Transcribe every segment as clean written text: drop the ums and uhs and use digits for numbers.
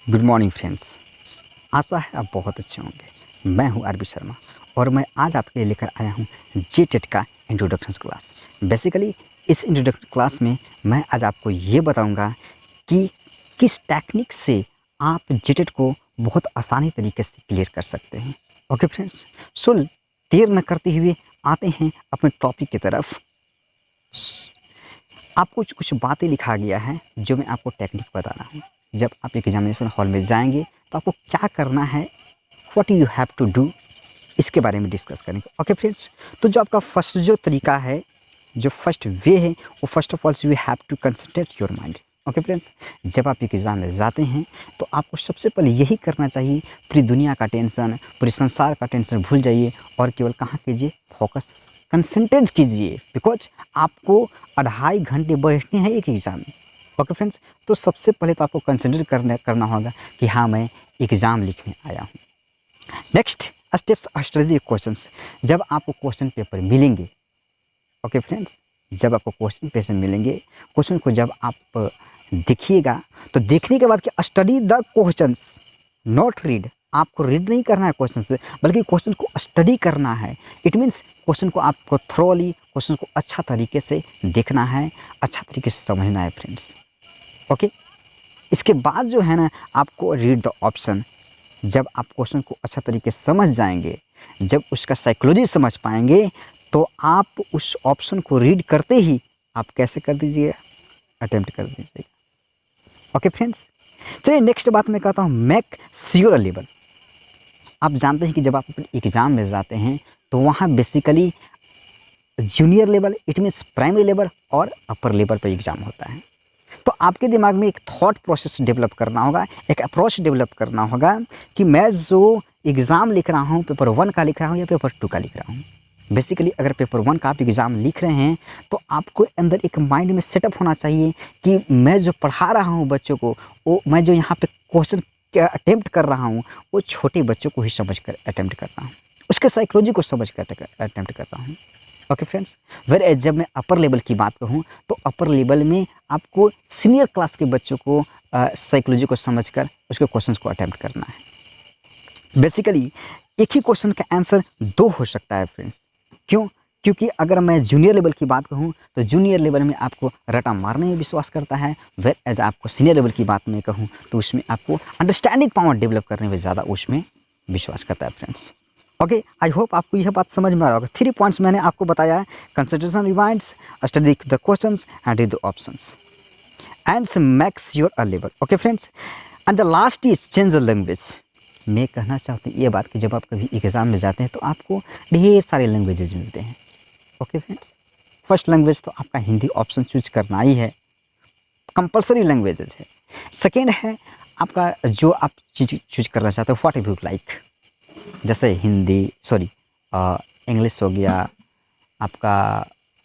Good morning friends. आशा है आप बहुत अच्छे होंगे। मैं हूं आरबी शर्मा और मैं आज आपके लिए लेकर आया हूं जेटेट का इंट्रोडक्शन क्लास। बेसिकली इस इंट्रोडक्शन क्लास में मैं आज आपको ये बताऊंगा कि किस टेक्निक से आप जेटेट को बहुत आसानी तरीके से क्लियर कर सकते हैं। ओके फ्रेंड्स, सो देर न करते हुए आते हैं अपने टॉपिक की तरफ। आपको कुछ बातें लिखा गया है जो मैं आपको टेक्निक बता रहा हूँ। जब आप एग्जामिनेशन हॉल में जाएंगे तो आपको क्या करना है, what you have to do, इसके बारे में डिस्कस करेंगे। ओके फ्रेंड्स, तो जो आपका फर्स्ट जो तरीका है, जो फर्स्ट वे है, वो first of all you have to concentrate your mind. Okay friends, जब आप एक एग्ज़ाम में जाते हैं तो आपको सबसे पहले यही करना चाहिए, पूरी दुनिया का टेंशन, पूरे संसार का टेंशन भूल जाइए और केवल कहाँ कीजिए, फोकस, कंसंट्रेट कीजिए। बिकॉज आपको 2.5 घंटे बैठने हैं एक एग्ज़ाम में। ओके फ्रेंड्स, तो सबसे पहले तो आपको कंसंट्रेट करना होगा कि हाँ, मैं एग्ज़ाम लिखने आया हूँ। Next steps study questions. जब आपको क्वेश्चन पेपर मिलेंगे, ओके फ्रेंड्स, जब आपको क्वेश्चन पेपर मिलेंगे, क्वेश्चन को जब आप देखिएगा तो देखने के बाद कि study the questions, not read. आपको रीड नहीं करना है क्वेश्चन से, बल्कि क्वेश्चन को स्टडी करना है। इट मीन्स क्वेश्चन को आपको थ्रोली, क्वेश्चन को अच्छा तरीके से देखना है, अच्छा तरीके से समझना है फ्रेंड्स। ओके, इसके बाद जो है ना, आपको रीड द ऑप्शन। जब आप क्वेश्चन को अच्छा तरीके से समझ जाएंगे, जब उसका साइकोलॉजी समझ पाएंगे, तो आप उस ऑप्शन को रीड करते ही आप कैसे कर दीजिए, अटेम्प्ट कर दीजिए। ओके फ्रेंड्स, चलिए नेक्स्ट बात मैं कहता हूँ, मेक श्योर लेवल। आप जानते हैं कि जब आप अपने एग्ज़ाम में जाते हैं तो वहाँ basically junior level, it means primary level और अपर लेवल पर एग्ज़ाम होता है। तो आपके दिमाग में एक थॉट प्रोसेस डेवलप करना होगा, एक अप्रोच डेवलप करना होगा कि मैं जो एग्ज़ाम लिख रहा हूँ, पेपर 1 का लिख रहा हूँ या पेपर 2 का लिख रहा हूँ। बेसिकली अगर पेपर 1 का आप एग्ज़ाम लिख रहे हैं तो आपको अंदर एक माइंड में सेटअप होना चाहिए कि मैं जो पढ़ा रहा हूँ बच्चों को, वो मैं जो यहाँ पे क्वेश्चन अटेम्प्ट कर रहा हूँ, वो छोटे बच्चों को ही समझ कर अटेम्प्ट कर रहा हूँ, उसके साइकोलॉजी को समझ कर अटेम्प्ट कर रहा हूँ। ओके फ्रेंड्स, जब मैं अपर लेवल की बात कहूँ तो अपर लेवल में आपको सीनियर क्लास के बच्चों को साइकोलॉजी को समझकर उसके क्वेश्चंस को अटेम्प्ट करना है। बेसिकली एक ही क्वेश्चन का आंसर 2 हो सकता है फ्रेंड्स। क्यों? क्योंकि अगर मैं जूनियर लेवल की बात कहूँ तो जूनियर लेवल में आपको रटा मारने में विश्वास करता है, आपको सीनियर लेवल की बात में कहूँ तो उसमें आपको अंडरस्टैंडिंग पावर डेवलप करने में ज़्यादा उसमें विश्वास करता है फ्रेंड्स। ओके, आई होप आपको यह बात समझ में आ रहा होगा। 3 पॉइंट्स मैंने आपको बताया है, concentration rewinds, study the questions and read the options and makes your a level. Okay friends, and the last is change the language. मैं कहना चाहता हूँ ये बात कि जब आप कभी एग्ज़ाम में जाते हैं तो आपको ढेर सारे लैंग्वेजेस मिलते हैं। ओके फ्रेंड्स, फर्स्ट लैंग्वेज तो आपका हिंदी ऑप्शन चूज करना ही है, कंपलसरी लैंग्वेजेस है। सेकेंड है आपका जो आप चीज़ चूज करना चाहते हो, व्हाट यू लाइक, जैसे हिंदी, इंग्लिश हो गया आपका।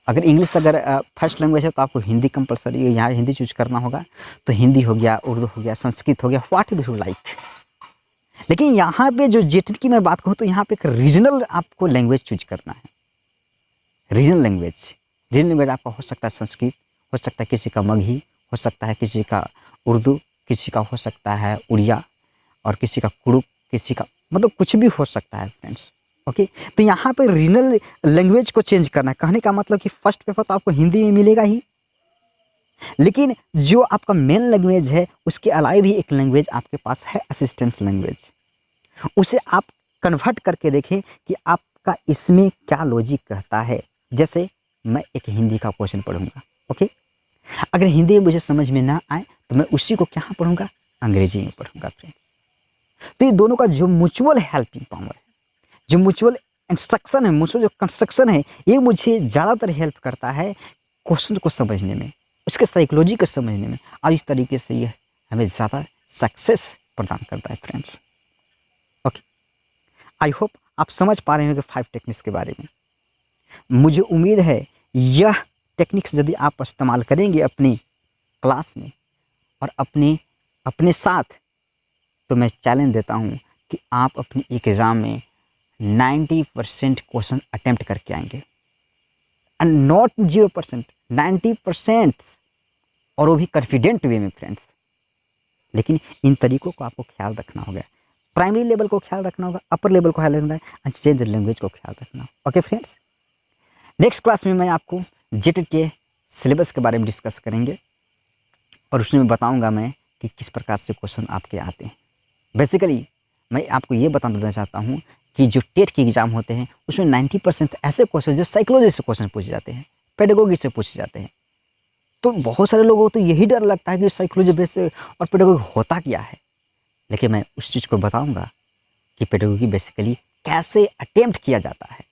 अगर इंग्लिश अगर फर्स्ट लैंग्वेज है तो आपको हिंदी कंपलसरी, यहाँ हिंदी चूज करना होगा। तो हिंदी हो गया, उर्दू हो गया, संस्कृत हो गया, व्हाट यू लाइक। लेकिन यहाँ पे जो जेटेट की मैं बात कहूँ तो यहाँ पे एक रीजनल आपको लैंग्वेज चूज करना है। रीजनल लैंग्वेज आपका हो सकता है संस्कृत, हो सकता है किसी का मगही, हो सकता है किसी का उर्दू, किसी का हो सकता है उड़िया और किसी का कुड़ुक, किसी का मतलब कुछ भी हो सकता है फ्रेंड्स। ओके, तो यहाँ पे रीजनल लैंग्वेज को चेंज करना है। कहने का मतलब कि फर्स्ट पेपर तो आपको हिंदी में मिलेगा ही, लेकिन जो आपका मेन लैंग्वेज है उसके अलावा भी एक लैंग्वेज आपके पास है, असिस्टेंस लैंग्वेज। उसे आप कन्वर्ट करके देखें कि आपका इसमें क्या लॉजिक कहता है। जैसे मैं एक हिंदी का क्वेश्चन पढ़ूंगा, ओके, अगर हिंदी में मुझे समझ में ना आए तो मैं उसी को क्या पढ़ूंगा, अंग्रेजी में पढ़ूंगा फ्रेंड्स। तो ये दोनों का जो म्यूचुअल हेल्पिंग पावर है, जो म्यूचुअल इंस्ट्रक्शन है, म्यूचुअल जो कंस्ट्रक्शन है, ये मुझे ज़्यादातर हेल्प करता है क्वेश्चन को समझने में, उसके साइकोलॉजी को समझने में, और इस तरीके से ये हमें ज़्यादा सक्सेस प्रदान करता है फ्रेंड्स। ओके, आई होप आप समझ पा रहे हैं जो 5 टेक्निक्स के बारे में। मुझे उम्मीद है यह टेक्निक्स यदि आप इस्तेमाल करेंगे अपनी क्लास में और अपने साथ, तो मैं चैलेंज देता हूँ कि आप अपनी एग्ज़ाम में 90% क्वेश्चन अटेम्प्ट करके आएंगे, एंड नॉट 0%, 90%, और वो भी कॉन्फिडेंट वे में फ्रेंड्स। लेकिन इन तरीकों को आपको ख्याल रखना होगा। प्राइमरी लेवल को ख्याल रखना होगा, अपर लेवल को ख्याल रखना है, एंड चेंज लैंग्वेज को ख्याल रखना। ओके फ्रेंड्स, नेक्स्ट क्लास में मैं आपको जेटेट के सिलेबस के बारे में डिस्कस करेंगे और उसमें बताऊंगा मैं कि किस प्रकार से क्वेश्चन आपके आते हैं। बेसिकली मैं आपको ये बता देना चाहता हूँ कि जो टेट के एग्ज़ाम होते हैं उसमें 90% ऐसे क्वेश्चन जो साइकोलॉजी से क्वेश्चन पूछे जाते हैं, पेडागोगी से पूछे जाते हैं। तो बहुत सारे लोगों को तो यही डर लगता है कि साइकोलॉजी बेस और पेडागोगी होता क्या है, लेकिन मैं उस चीज़ को बताऊंगा कि पेडागोगी बेसिकली कैसे अटेम्प्ट किया जाता है,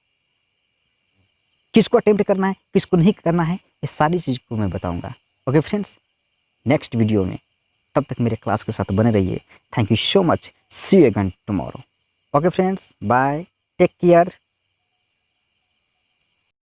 किसको अटेम्प्ट करना है, किसको नहीं करना है, ये सारी चीज़ को मैं बताऊंगा। ओके फ्रेंड्स, नेक्स्ट वीडियो में, तब तक मेरे क्लास के साथ बने रहिए। Thank you so much, see you again tomorrow. Okay friends, bye, take care.